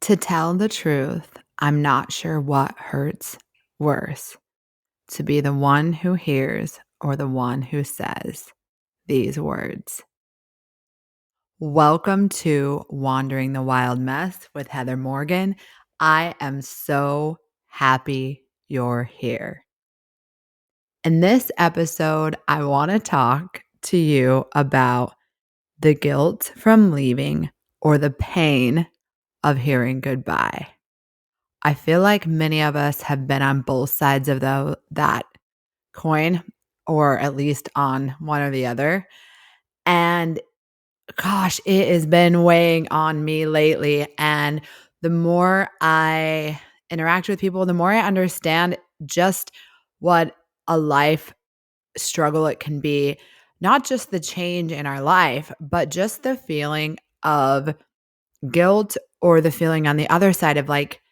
To tell the truth, I'm not sure what hurts worse, to be the one who hears or the one who says these words. Welcome to Wandering the Wild Mess with Heather Morgan. I am so happy you're here. In this episode, I want to talk to you about the guilt from leaving or the pain of hearing goodbye. I feel like many of us have been on both sides of that coin, or at least on one or the other. And gosh, it has been weighing on me lately. And the more I interact with people, the more I understand just what a life struggle it can be. Not just the change in our life, but just the feeling of guilt or the feeling on the other side of like,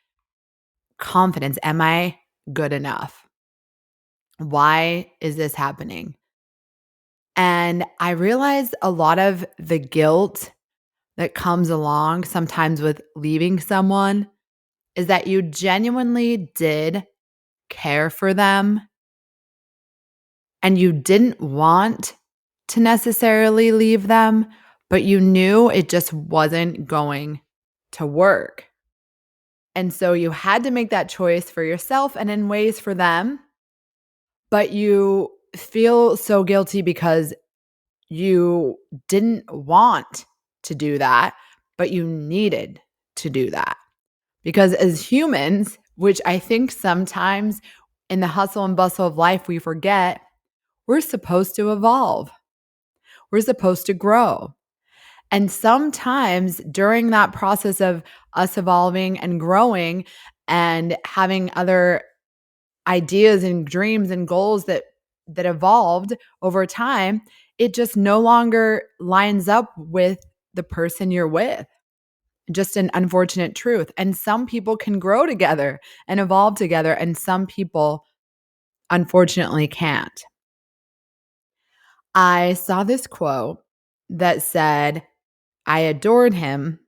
confidence. Am I good enough? Why is this happening? And I realize a lot of the guilt that comes along sometimes with leaving someone is that you genuinely did care for them and you didn't want to necessarily leave them, but you knew it just wasn't going to work. And so you had to make that choice for yourself and in ways for them. But you feel so guilty because you didn't want to do that, but you needed to do that. Because as humans, which I think sometimes in the hustle and bustle of life we forget, we're supposed to evolve. We're supposed to grow. And sometimes during that process of us evolving and growing and having other ideas and dreams and goals that evolved over time, it just no longer lines up with the person you're with. Just an unfortunate truth. And some people can grow together and evolve together, and some people unfortunately can't. I saw this quote that said, I adored him,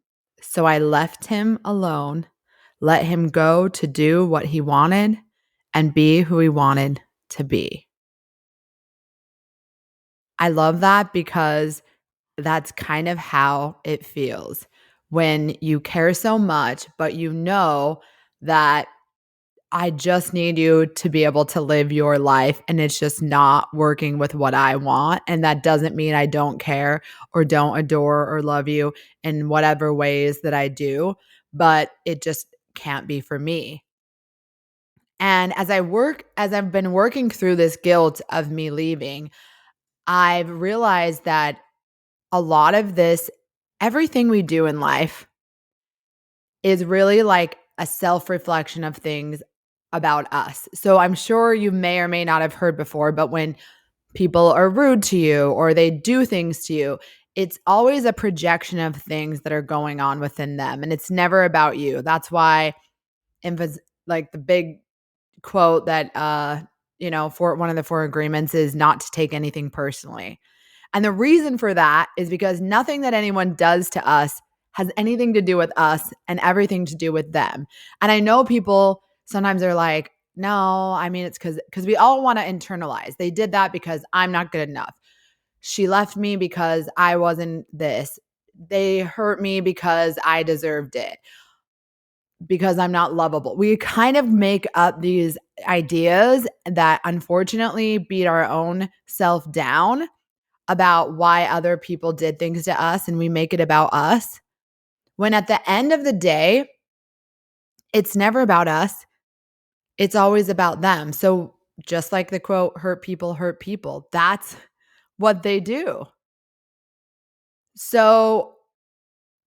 so I left him alone, let him go to do what he wanted and be who he wanted to be. I love that because that's kind of how it feels when you care so much, but you know that I just need you to be able to live your life and it's just not working with what I want. And that doesn't mean I don't care or don't adore or love you in whatever ways that I do, but it just can't be for me. And as I've been working through this guilt of me leaving, I've realized that a lot of this, everything we do in life is really like a self-reflection of things about us. So I'm sure you may or may not have heard before, but when people are rude to you or they do things to you, it's always a projection of things that are going on within them. And it's never about you. That's why like the big quote that for one of the four agreements is not to take anything personally. And the reason for that is because nothing that anyone does to us has anything to do with us and everything to do with them. And I know people sometimes are like, no, I mean, it's because we all want to internalize. They did that because I'm not good enough. She left me because I wasn't this. They hurt me because I deserved it, because I'm not lovable. We kind of make up these ideas that unfortunately beat our own self down about why other people did things to us, and we make it about us. When at the end of the day, it's never about us. It's always about them. So just like the quote, hurt people, that's what they do. So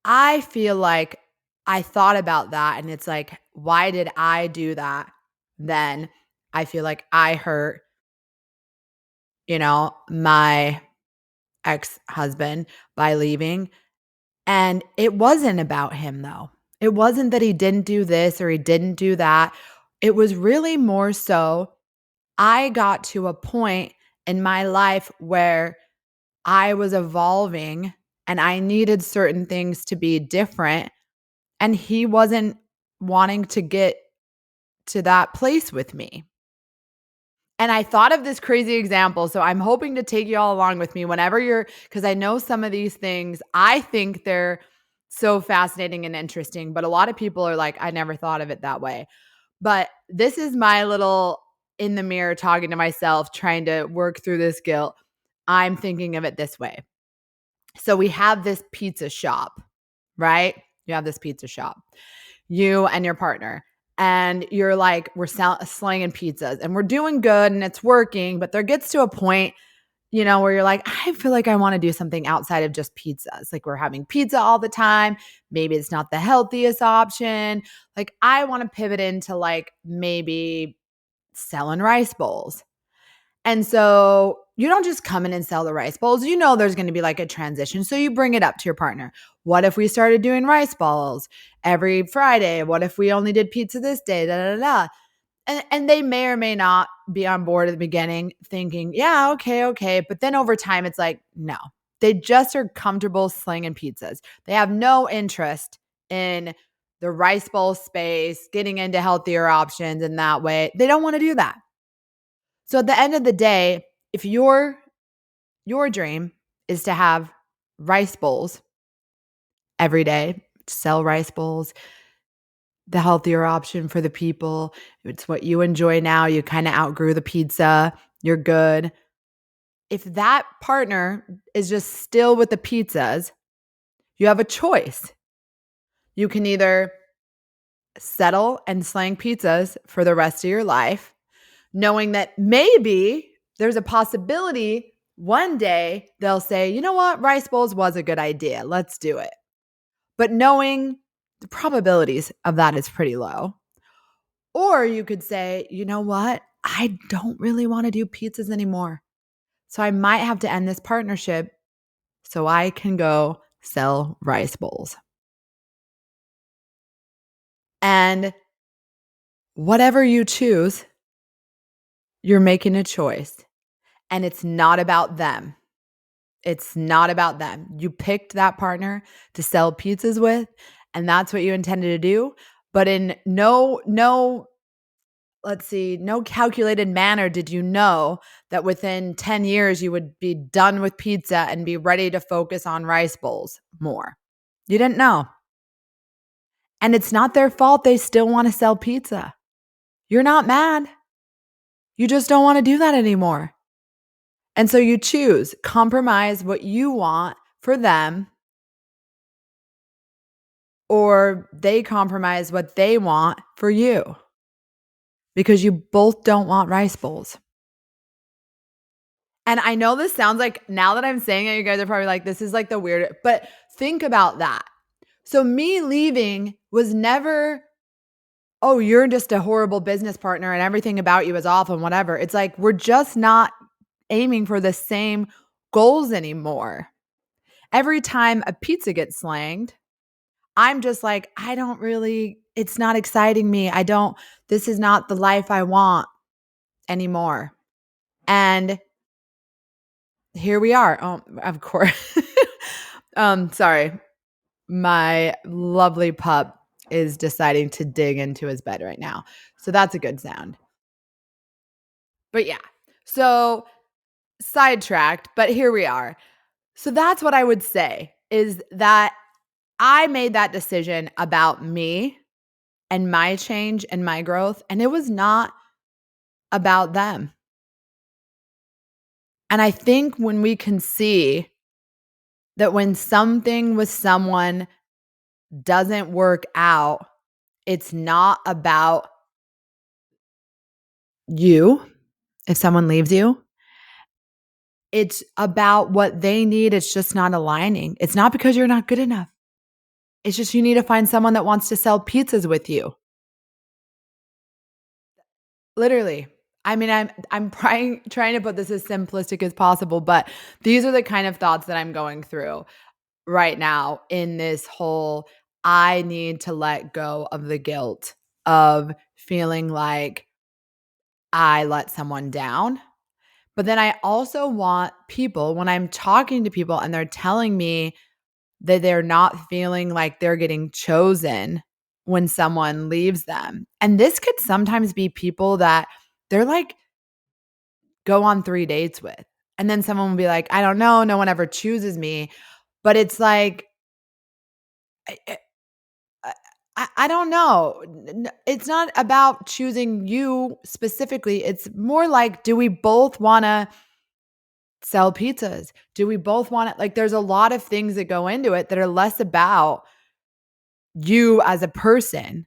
I feel like I thought about that and it's like, why did I do that? Then I feel like I hurt, my ex-husband by leaving. And it wasn't about him though. It wasn't that he didn't do this or he didn't do that. It was really more so I got to a point in my life where I was evolving and I needed certain things to be different. and he wasn't wanting to get to that place with me. And I thought of this crazy example, so I'm hoping to take you all along with me whenever because I know some of these things, I think they're so fascinating and interesting, but a lot of people are like, I never thought of it that way. But this is my little in the mirror talking to myself, trying to work through this guilt. I'm thinking of it this way. So we have this pizza shop, right? You have this pizza shop, you and your partner. And you're like, we're slinging pizzas and we're doing good and it's working. But there gets to a point, where you're like, I feel like I want to do something outside of just pizzas. Like we're having pizza all the time. Maybe it's not the healthiest option. Like I want to pivot into like maybe selling rice bowls. And so you don't just come in and sell the rice bowls. There's going to be like a transition. So you bring it up to your partner. What if we started doing rice bowls every Friday? What if we only did pizza this day? Da, da, da. And they may or may not be on board at the beginning thinking, yeah, okay. But then over time, it's like, no, they just are comfortable slinging pizzas. They have no interest in the rice bowl space, getting into healthier options in that way. They don't want to do that. So at the end of the day, if your dream is to have rice bowls every day, sell rice bowls, the healthier option for the people, it's what you enjoy now, you kind of outgrew the pizza, you're good. If that partner is just still with the pizzas, you have a choice. You can either settle and slang pizzas for the rest of your life, knowing that maybe there's a possibility one day they'll say, you know what, rice bowls was a good idea. Let's do it. But knowing the probabilities of that is pretty low. Or you could say, you know what, I don't really want to do pizzas anymore. So I might have to end this partnership so I can go sell rice bowls. And whatever you choose, you're making a choice. And it's not about them. It's not about them. You picked that partner to sell pizzas with, and that's what you intended to do. But in no calculated manner did you know that within 10 years you would be done with pizza and be ready to focus on rice bowls more. You didn't know. And it's not their fault they still want to sell pizza. You're not mad. You just don't want to do that anymore. And so you choose, compromise what you want for them, or they compromise what they want for you, because you both don't want rice bowls. And I know this sounds like, now that I'm saying it, you guys are probably like, this is like the weird, but think about that. So me leaving was never, oh, you're just a horrible business partner and everything about you is awful and whatever. It's like, we're just not aiming for the same goals anymore. Every time a pizza gets slanged, I'm just like, it's not exciting me. This is not the life I want anymore. And here we are. Oh, of course. Sorry. My lovely pup is deciding to dig into his bed right now. So that's a good sound. But yeah. So sidetracked, but here we are. So that's what I would say, is that I made that decision about me and my change and my growth, and it was not about them. And I think when we can see that when something with someone doesn't work out, it's not about you. If someone leaves you, it's about what they need. It's just not aligning. It's not because you're not good enough. It's just you need to find someone that wants to sell pizzas with you. Literally. I mean, I'm trying to put this as simplistic as possible, but these are the kind of thoughts that I'm going through right now in this whole, I need to let go of the guilt of feeling like I let someone down. But then I also want people, when I'm talking to people and they're telling me that they're not feeling like they're getting chosen when someone leaves them. And this could sometimes be people that they're like go on 3 dates with. And then someone will be like, "I don't know, no one ever chooses me." But it's like I I don't know. It's not about choosing you specifically. It's more like, do we both wanna sell pizzas? Do we both want it? Like, there's a lot of things that go into it that are less about you as a person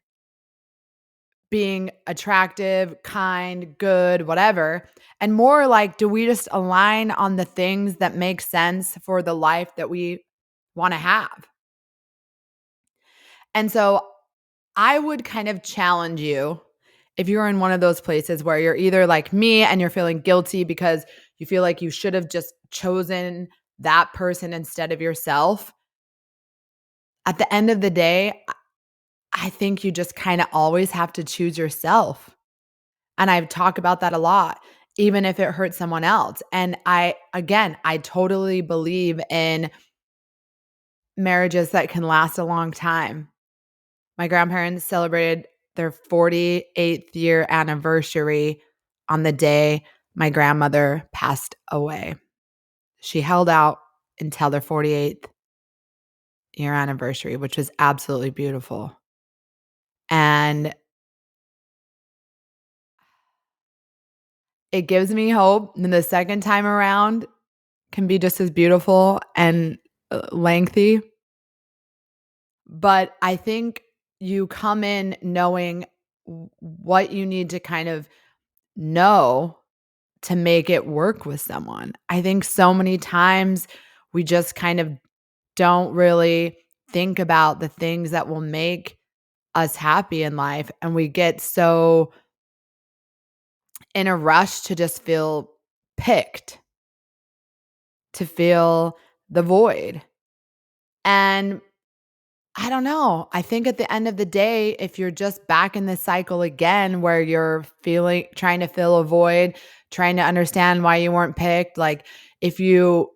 being attractive, kind, good, whatever, and more like, do we just align on the things that make sense for the life that we want to have? And so I would kind of challenge you if you're in one of those places where you're either like me and you're feeling guilty because you feel like you should have just chosen that person instead of yourself. At the end of the day, I think you just kind of always have to choose yourself. And I talk about that a lot, even if it hurts someone else. And I totally believe in marriages that can last a long time. My grandparents celebrated their 48th year anniversary on the day my grandmother passed away. She held out until their 48th year anniversary, which was absolutely beautiful. And it gives me hope. And the second time around can be just as beautiful and lengthy. But I think you come in knowing what you need to kind of know to make it work with someone. I think so many times we just kind of don't really think about the things that will make us happy in life. And we get so in a rush to just feel picked, to feel the void. And I don't know. I think at the end of the day, if you're just back in this cycle again where you're feeling trying to fill a void, trying to understand why you weren't picked, like if you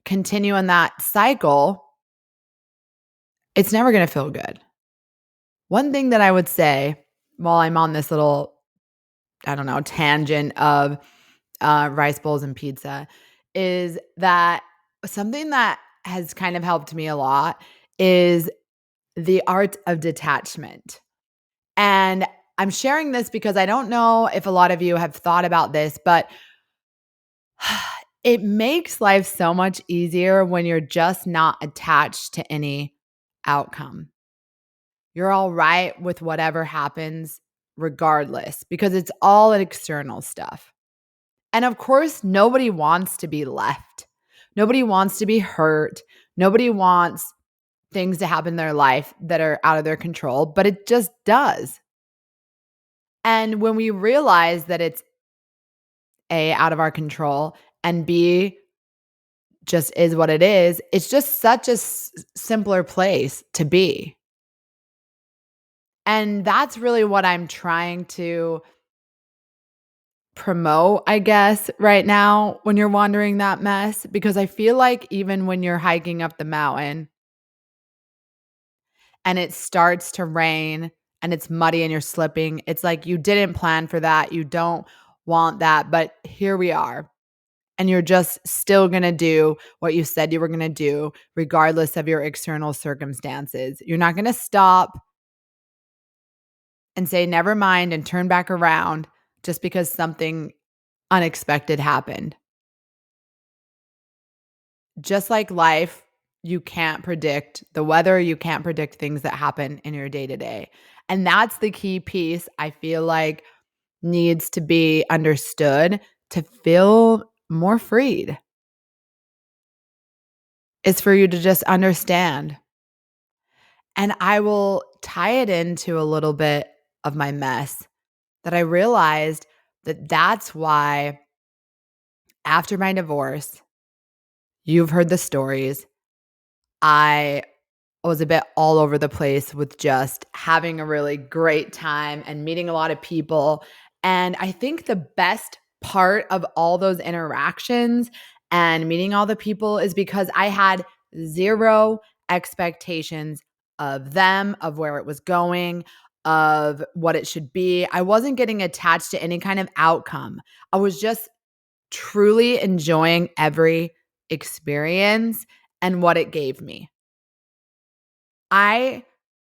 continue in that cycle, it's never going to feel good. One thing that I would say while I'm on this little, I don't know, tangent of rice bowls and pizza is that something that has kind of helped me a lot is the art of detachment. And I'm sharing this because I don't know if a lot of you have thought about this, but it makes life so much easier when you're just not attached to any outcome. You're all right with whatever happens regardless because it's all external stuff. And of course, nobody wants to be left. Nobody wants to be hurt. Nobody wants things to happen in their life that are out of their control, but it just does. And when we realize that it's A, out of our control, and B, just is what it is, it's just such a simpler place to be. And that's really what I'm trying to promote, I guess, right now when you're wandering that mess, because I feel like even when you're hiking up the mountain and it starts to rain and it's muddy and you're slipping, it's like you didn't plan for that. You don't want that, but here we are. And you're just still going to do what you said you were going to do, regardless of your external circumstances. You're not going to stop and say, never mind, and turn back around just because something unexpected happened. Just like life, you can't predict the weather, you can't predict things that happen in your day to day. And that's the key piece I feel like needs to be understood to feel more freed. Is for you to just understand. And I will tie it into a little bit of my mess that I realized that that's why after my divorce, you've heard the stories. I was a bit all over the place with just having a really great time and meeting a lot of people. And I think the best part of all those interactions and meeting all the people is because I had zero expectations of them, of where it was going, of what it should be. I wasn't getting attached to any kind of outcome. I was just truly enjoying every experience and what it gave me. I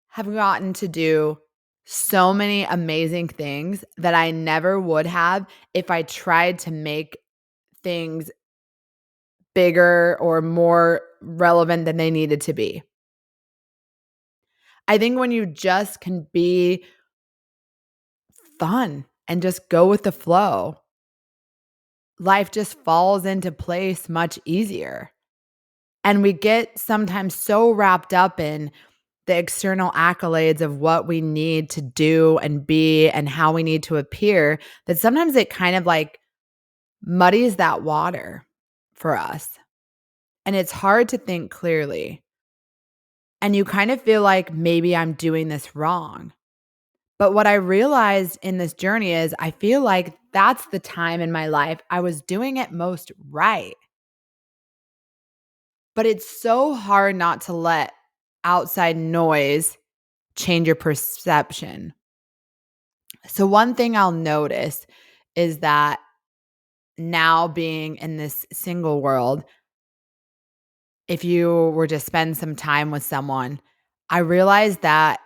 have gotten to do so many amazing things that I never would have if I tried to make things bigger or more relevant than they needed to be. I think when you just can be fun and just go with the flow, life just falls into place much easier. And we get sometimes so wrapped up in the external accolades of what we need to do and be and how we need to appear that sometimes it kind of like muddies that water for us. And it's hard to think clearly. And you kind of feel like maybe I'm doing this wrong. But what I realized in this journey is I feel like that's the time in my life I was doing it most right. But it's so hard not to let outside noise change your perception. So, one thing I'll notice is that now being in this single world, if you were to spend some time with someone, I realized that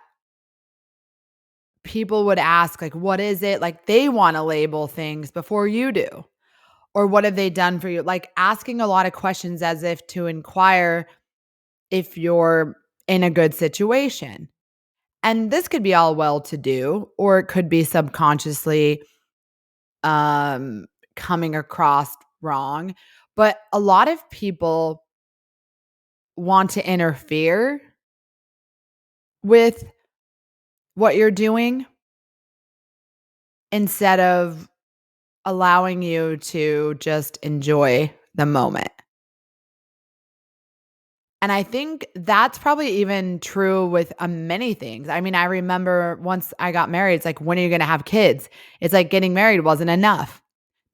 people would ask, like, what is it? Like, they want to label things before you do. Or what have they done for you? Like, asking a lot of questions as if to inquire if you're in a good situation. And this could be all well to do, or it could be subconsciously um, coming across wrong. But a lot of people want to interfere with what you're doing instead of allowing you to just enjoy the moment. And I think that's probably even true with many things. I mean, I remember once I got married, it's like, when are you going to have kids? It's like getting married wasn't enough.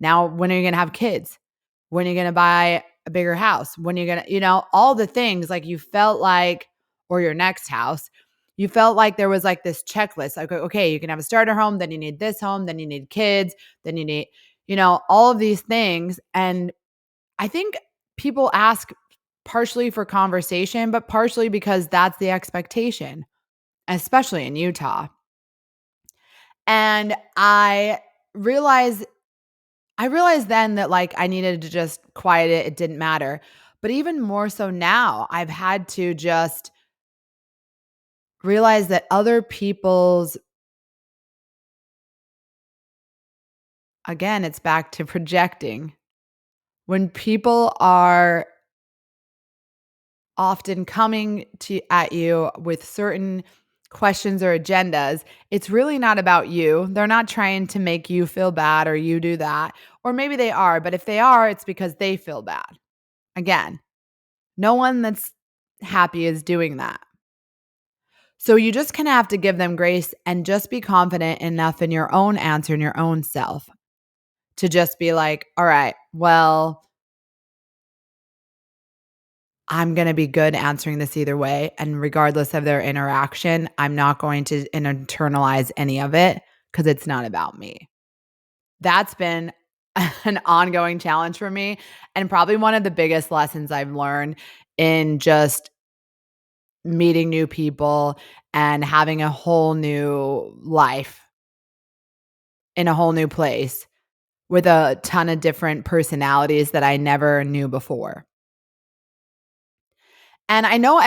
Now, when are you going to have kids? When are you going to buy a bigger house? When are you going to, all the things like you felt like, or your next house, you felt like there was like this checklist. Like, okay, you can have a starter home, then you need this home, then you need kids, then you need, all of these things. And I think people ask partially for conversation, but partially because that's the expectation, especially in Utah. And realized I realized then that like I needed to just quiet it. It didn't matter. But even more so now, I've had to just realize that other people's, again, it's back to projecting. When people are often coming at you with certain questions or agendas, it's really not about you. They're not trying to make you feel bad or you do that. Or maybe they are, but if they are, it's because they feel bad. Again, no one that's happy is doing that. So you just kind of have to give them grace and just be confident enough in your own answer and your own self to just be like, all right, well, I'm going to be good answering this either way. And regardless of their interaction, I'm not going to internalize any of it because it's not about me. That's been an ongoing challenge for me and probably one of the biggest lessons I've learned in just meeting new people and having a whole new life in a whole new place with a ton of different personalities that I never knew before. And I know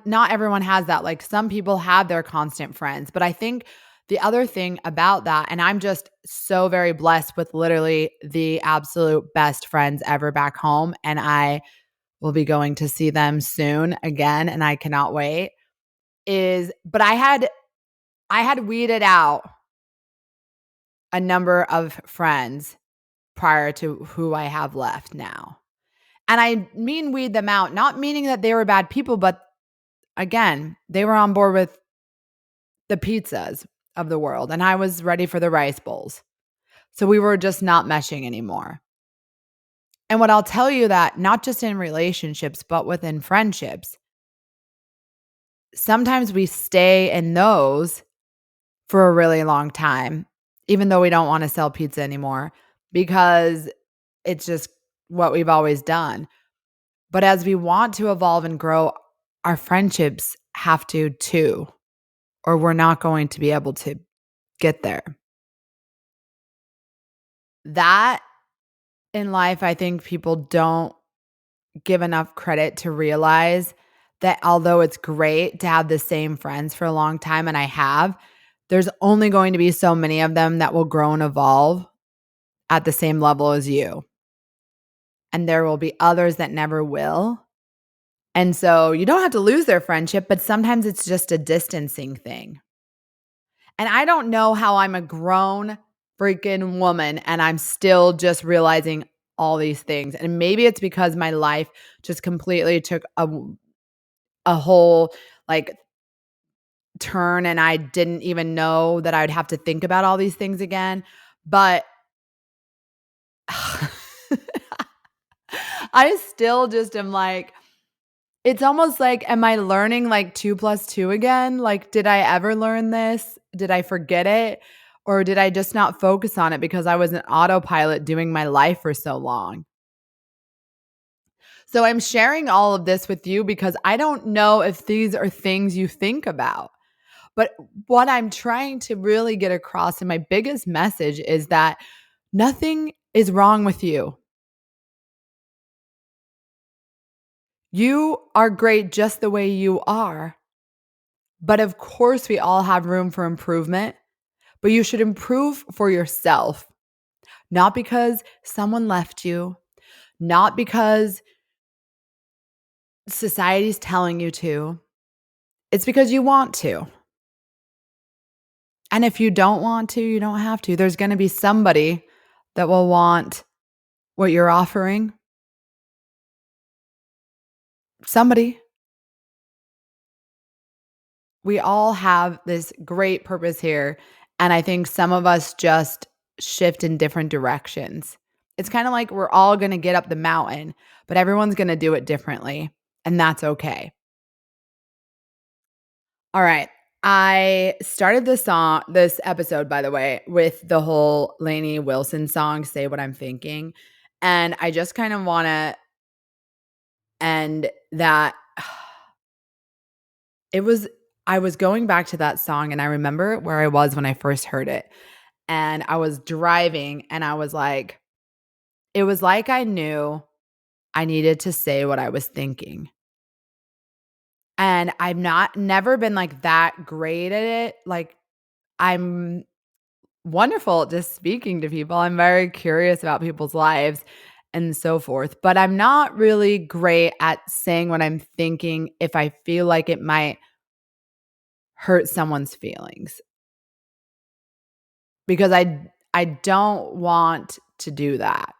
not everyone has that. Like some people have their constant friends, but I think the other thing about that, and I'm just so very blessed with literally the absolute best friends ever back home. And I will be going to see them soon again. And I cannot wait but I had weeded out a number of friends prior to who I have left now. And I mean weed them out, not meaning that they were bad people, but again, they were on board with the pizzas of the world, and I was ready for the rice bowls. So we were just not meshing anymore. And what I'll tell you that not just in relationships, but within friendships, sometimes we stay in those for a really long time, even though we don't wanna sell pizza anymore because it's just what we've always done. But as we want to evolve and grow, our friendships have to too, or we're not going to be able to get there. That in life, I think people don't give enough credit to realize that although it's great to have the same friends for a long time, and I have, there's only going to be so many of them that will grow and evolve at the same level as you. And there will be others that never will. And so you don't have to lose their friendship, but sometimes it's just a distancing thing. And I don't know how I'm a grown freaking woman and I'm still just realizing all these things. And maybe it's because my life just completely took a whole like turn and I didn't even know that I would have to think about all these things again. But I still just am like, it's almost like, am I learning like 2 plus 2 again? Like, did I ever learn this? Did I forget it? Or did I just not focus on it because I was an autopilot doing my life for so long? So I'm sharing all of this with you because I don't know if these are things you think about. But what I'm trying to really get across, and my biggest message is that nothing is wrong with you. You are great just the way you are. But of course, we all have room for improvement, but you should improve for yourself, not because someone left you, not because society's telling you to. It's because you want to. And if you don't want to, you don't have to. There's going to be somebody that will want what you're offering. Somebody. We all have this great purpose here. And I think some of us just shift in different directions. It's kind of like we're all going to get up the mountain, but everyone's going to do it differently. And that's okay. All right. I started this episode, by the way, with the whole Lainey Wilson song, Say What I'm Thinking. And I just kind of want to end that. It was, I was going back to that song and I remember where I was when I first heard it. And I was driving and I was like, it was like I knew I needed to say what I was thinking. And I've not never been like that great at it. Like I'm wonderful at just speaking to people. I'm very curious about people's lives and so forth, but I'm not really great at saying what I'm thinking if I feel like it might hurt someone's feelings because I don't want to do that.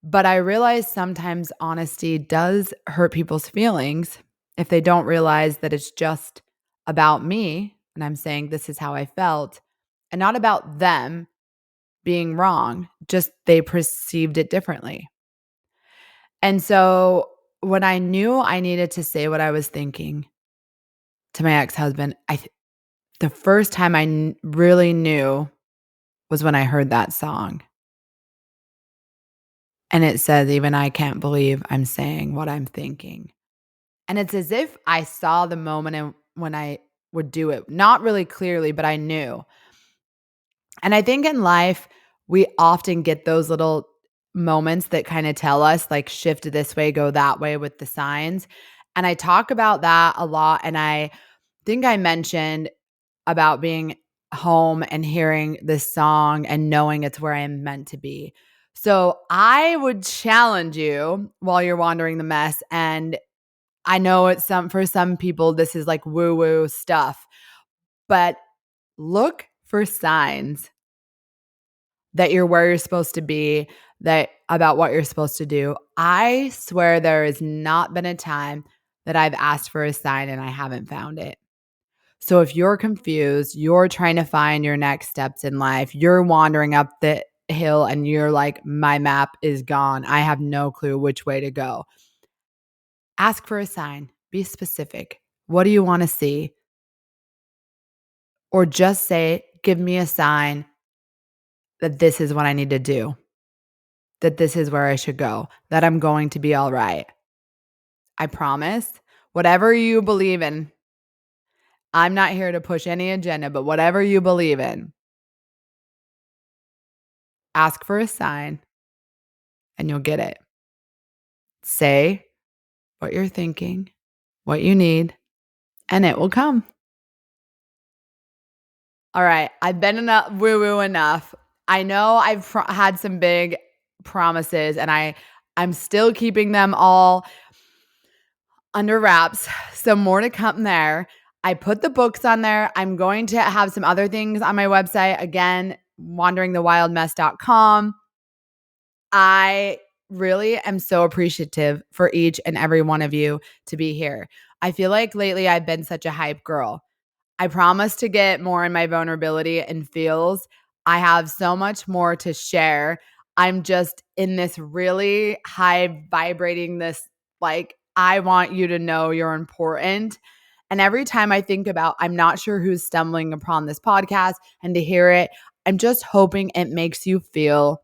But I realize sometimes honesty does hurt people's feelings if they don't realize that it's just about me and I'm saying this is how I felt and not about them being wrong, just they perceived it differently. And so when I knew I needed to say what I was thinking to my ex-husband, the first time really knew was when I heard that song. And it says, even I can't believe I'm saying what I'm thinking. And it's as if I saw the moment when I would do it, not really clearly, but I knew. And I think in life, we often get those little moments that kind of tell us, like, shift this way, go that way with the signs. And I talk about that a lot. And I think I mentioned about being home and hearing this song and knowing it's where I am meant to be. So I would challenge you while you're wandering the mess. And I know for some people, this is like woo woo stuff, but look for signs that you're where you're supposed to be, that about what you're supposed to do. I swear there has not been a time that I've asked for a sign and I haven't found it. So if you're confused, you're trying to find your next steps in life, you're wandering up hill and you're like, my map is gone. I have no clue which way to go. Ask for a sign. Be specific. What do you want to see? Or just say, give me a sign that this is what I need to do, that this is where I should go, that I'm going to be all right. I promise, whatever you believe in, I'm not here to push any agenda, but whatever you believe in, ask for a sign and you'll get it. Say what you're thinking, what you need, and it will come. All right, I've been enough woo-woo enough. I know I've had some big promises and I'm still keeping them all under wraps. Some more to come there. I put the books on there. I'm going to have some other things on my website. Again, wanderingthewildmess.com. I really am so appreciative for each and every one of you to be here. I feel like lately I've been such a hype girl. I promise to get more in my vulnerability and feels. I have so much more to share. I'm just in this really high vibrating this like I want you to know you're important. And every time I think about I'm not sure who's stumbling upon this podcast and to hear it, I'm just hoping it makes you feel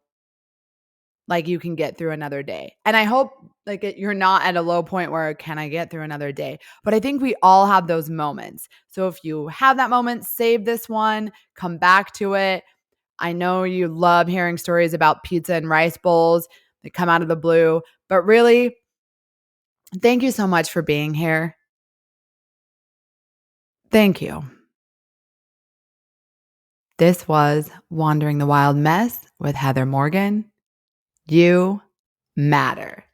like you can get through another day. And I hope you're not at a low point where can I get through another day? But I think we all have those moments. So if you have that moment, save this one, come back to it. I know you love hearing stories about pizza and rice bowls that come out of the blue, but really, thank you so much for being here. Thank you. This was Wandering the Wild Mess with Heather Morgan. You matter.